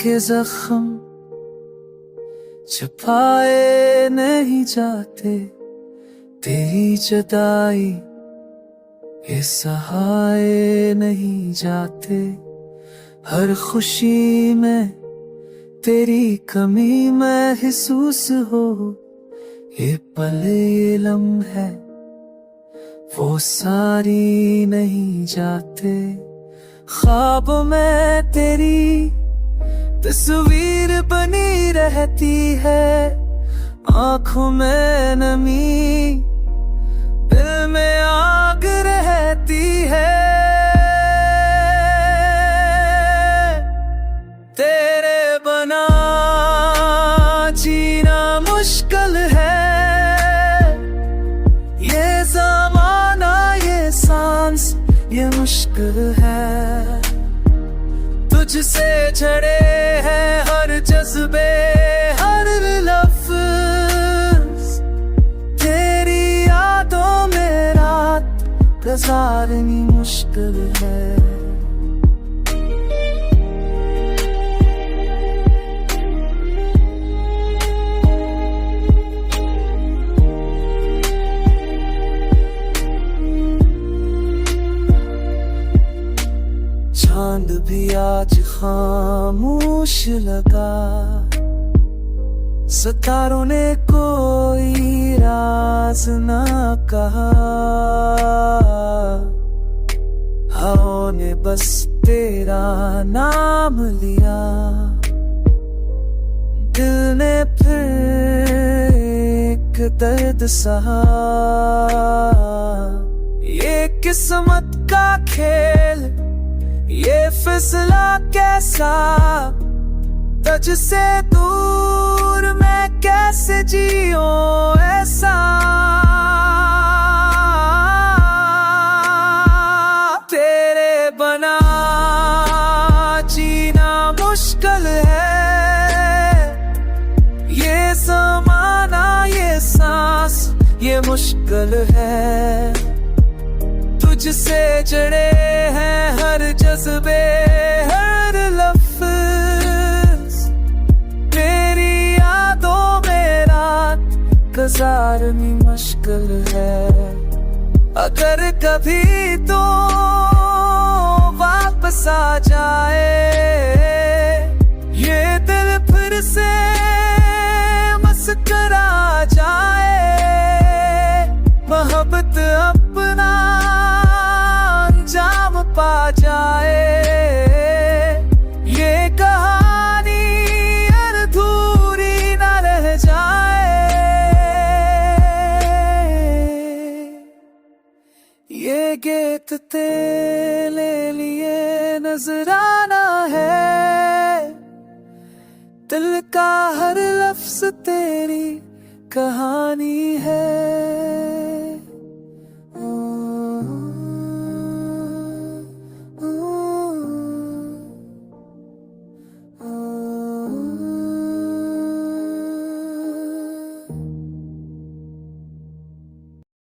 के जख्म छुपाए नहीं जाते, तेरी जुदाई ये सहाय नहीं जाते। हर खुशी में तेरी कमी महसूस हो, ये पल ये लम्हे वो सारी नहीं जाते। ख्वाब में तेरी तस्वीर बनी रहती है, आंखों में नमी दिल में आग रहती है। तेरे बना जीना मुश्किल है, ये ज़माना ये सांस ये मुश्किल है। तुझसे झड़े हैं हर जज्बे हर लफ्ज़, तेरी यादों में रात गुजारनी मुश्किल है। चांद भी आज खामोश लगा, सितारों ने कोई राज ना कहा। हवाओं ने बस तेरा नाम लिया, दिल ने फिर एक दर्द सहा। ये किस्मत का खेल ये फिसला कैसा, तुझसे दूर मैं कैसे जियूं ऐसा। तेरे बना जीना मुश्किल है, ये ज़माना ये सांस ये मुश्किल है। तुझसे जड़े हैं हर जज्बे हर लफ्ज़, तेरी यादों में रात गुजारनी मुश्किल है। अगर कभी तो वापस आ जाए ये दिल फिर से मुस्कुरा जाए, मोहब्बत अपना जाम पा जाए। ये कहानी अधूरी न रह जाए, ये गीत तेरे लिए नजराना है, दिल का हर लफ्ज तेरी कहानी है।